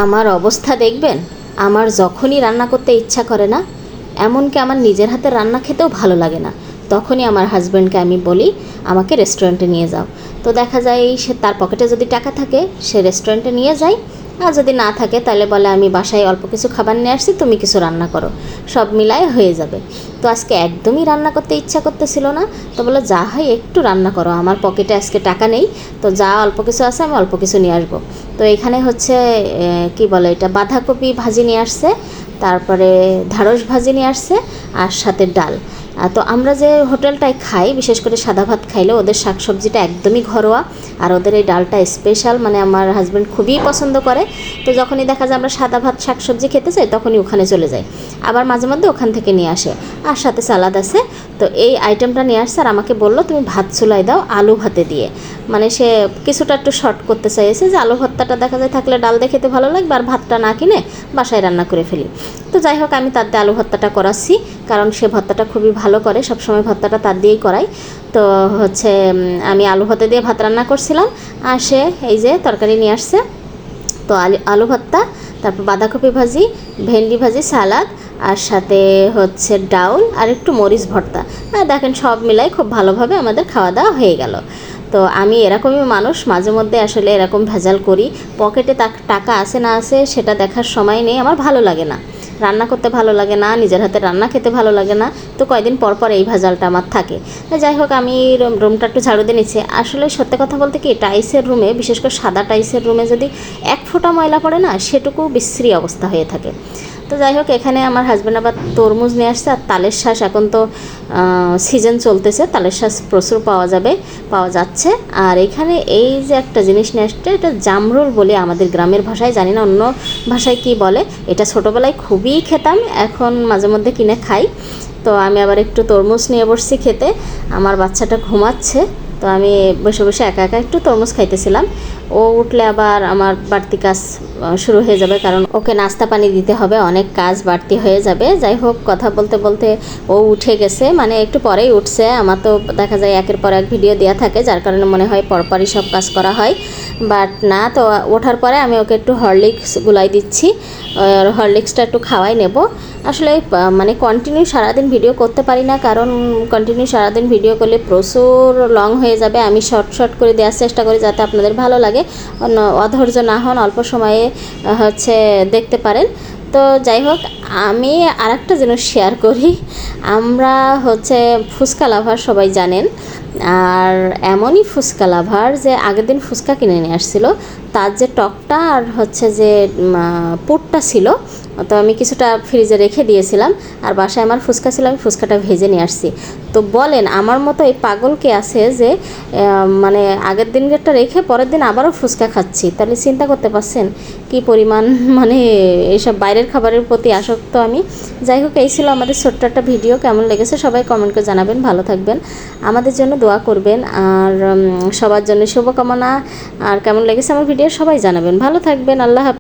আমার অবস্থা দেখবেন। আমার যখনই রান্না করতে ইচ্ছা করে না, এমনকি আমার নিজের হাতে রান্না খেতেও ভালো লাগে না, তখনই আমার হাজব্যান্ডকে আমি বলি আমাকে রেস্টুরেন্টে নিয়ে যাও। তো দেখা যায় সে তার পকেটে যদি টাকা থাকে সে রেস্টুরেন্টে নিয়ে যায়, আর যদি না থাকে তাহলে বলে আমি বাসায় অল্প কিছু খাবার নিয়ে আসছি, তুমি কিছু রান্না করো, সব মিলায় হয়ে যাবে। তো আজকে একদমই রান্না করতে ইচ্ছা করতেছিল না, তো বলে যা হয় একটু রান্না করো, আমার পকেটে আজকে টাকা নেই, তো যা অল্প কিছু আছে আমি অল্প কিছু নিয়ে আসবো। তো এখানে হচ্ছে কি বলে এটা, বাঁধাকপি ভাজি নিয়ে আসছে, তারপরে ঢ্যাঁড়স ভাজি নিয়ে আসছে, আর সাথে ডাল। তো আমরা যে হোটেলটায় খাই, বিশেষ করে সাদা ভাত খাইলে ওদের শাকসবজিটা একদমই ঘরোয়া, আর ওদের এই ডালটা স্পেশাল, মানে আমার হাজব্যান্ড খুবই পছন্দ করে। তো যখনই দেখা যায় আমরা সাদা ভাত শাকসবজি খেতে চাই তখনই ওখানে চলে যাই, আবার মাঝে মধ্যে ওখান থেকে নিয়ে আসে, আর সাথে সালাদ আছে। তো এই আইটেমটা নিয়ে আসছে, আর আমাকে বললো তুমি ভাত চুলাই দাও আলু ভাতে দিয়ে, মানে সে কিছুটা একটু শর্ট করতে চাইছে যে আলু ভর্তাটা দেখা যায় থাকলে ডাল দিয়ে খেতে ভালো লাগবে, আর ভাতটা না কিনে বাসায় রান্না করে ফেলি। তো যাই হোক আমি তার দিয়ে আলু ভর্তাটা করাচ্ছি, কারণ সে ভর্তাটা খুবই ভালো করে, সবসময় ভর্তাটা তার দিয়েই করাই। তো হচ্ছে আমি আলু ভাতে দিয়ে ভাত রান্না করছিলাম, আর সে এই যে তরকারি নিয়ে আসছে। তো আলু ভর্তা, তারপর বাঁধাকপি ভাজি, ভেন্ডি ভাজি, সালাদ, আর সাথে হচ্ছে ডাউল, আর একটু মরিচ ভর্তা। দেখেন সব মিলাই খুব ভালোভাবে আমাদের খাওয়া দাওয়া হয়ে গেল। তো আমি এরকমই মানুষ, মাঝে মধ্যে আসলে এরকম ভেজাল করি। পকেটে টাকা আছে না আছে সেটা দেখার সময় নেই, আমার ভালো লাগে না, রান্না করতে ভালো লাগে না, নিজের হাতে রান্না খেতে ভালো লাগে না। তো কয়দিন পর পর এই ভেজালটা আমার থাকে। যাই হোক আমি রুমটা একটু ঝাড়ু দিয়ে নিচ্ছি। আসলে সত্যি কথা বলতে কি, টাইলসের রুমে, বিশেষ করে সাদা টাইলসের রুমে যদি এক ফোঁটা ময়লা পড়ে না, সেটুকু বিশ্রী অবস্থা হয়ে থাকে। তো যাই হোক এখানে আমার হাজব্যান্ড আবার তরমুজ নিয়ে আসছে, আর তালের শ্বাস, এখন তো সিজন চলতেছে, তালের শ্বাস প্রচুর পাওয়া যাচ্ছে। আর এখানে এই যে একটা জিনিস নিয়ে আসছে, এটা জামরুল বলে আমাদের গ্রামের ভাষায়, জানি না অন্য ভাষায় কি বলে। এটা ছোটোবেলায় খুবই খেতাম, এখন মাঝে মধ্যে কিনে খাই। তো আমি আবার একটু তরমুজ নিয়ে বসছি খেতে, আমার বাচ্চাটা ঘুমাচ্ছে, তো আমি বসে বসে একা একা একটু তরমুজ খাইতেছিলাম। ও উঠলে আবার আমার বাড়তি কাজ শুরু হয়ে যাবে, কারণ ওকে নাস্তা পানি দিতে হবে, অনেক কাজ বাড়তি হয়ে যাবে। যাই হোক কথা বলতে বলতে ও উঠে গেছে, মানে একটু পরেই উঠছে। আমার তো দেখা যায় একের পর এক ভিডিও দেওয়া থাকে, যার কারণে মনে হয় পরপরই সব কাজ করা হয়, বাট না। তো ওঠার পরে আমি ওকে একটু হরলিক্স গুলাই দিচ্ছি, হরলিক্সটা একটু খাওয়াই নেব। আসলে মানে কন্টিনিউ সারাদিন ভিডিও করতে পারি না, কারণ কন্টিনিউ সারাদিন ভিডিও করলে প্রচুর লং হয়ে যাবে। আমি শর্ট করে দেওয়ার চেষ্টা করি যাতে আপনাদের ভালো লাগে, অধৈর্য না হন, অল্প সময়ে হচ্ছে দেখতে পারেন। তো যাই হোক আমি আরেকটা জিনিস শেয়ার করি। আমরা হচ্ছে ফুচকা লাভার, সবাই জানেন। আর এমনই ফুচকা লাভার যে আগের দিন ফুচকা কিনে নিয়ে আসছিল, তার যে টকটা আর হচ্ছে যে পুরটা ছিল, তো আমি কিছুটা ফ্রিজে রেখে দিয়েছিলাম, আর বাসায় আমার ফুচকা ছিল, আমি ফুচকাটা ভেজে নিয়ে আসছি। তো বলেন আমার মতো এই পাগল কে আছে যে মানে আগের দিনটা রেখে পরের দিন আবারও ফুচকা খাচ্ছি। তাহলে চিন্তা করতে পারছেন কি পরিমাণ মানে এইসব বাইরের খাবারের প্রতি আসক্ত আমি। যাই হোক এই ছিল আমাদের ছোট্ট একটা ভিডিও, কেমন লেগেছে সবাই কমেন্ট করে জানাবেন, ভালো থাকবেন, আমাদের জন্য দোয়া করবেন, আর সবার জন্য শুভকামনা। আর কেমন লেগেছে আমার ভিডিও সবাই জানাবেন, ভালো থাকবেন, আল্লাহ হাফেজ।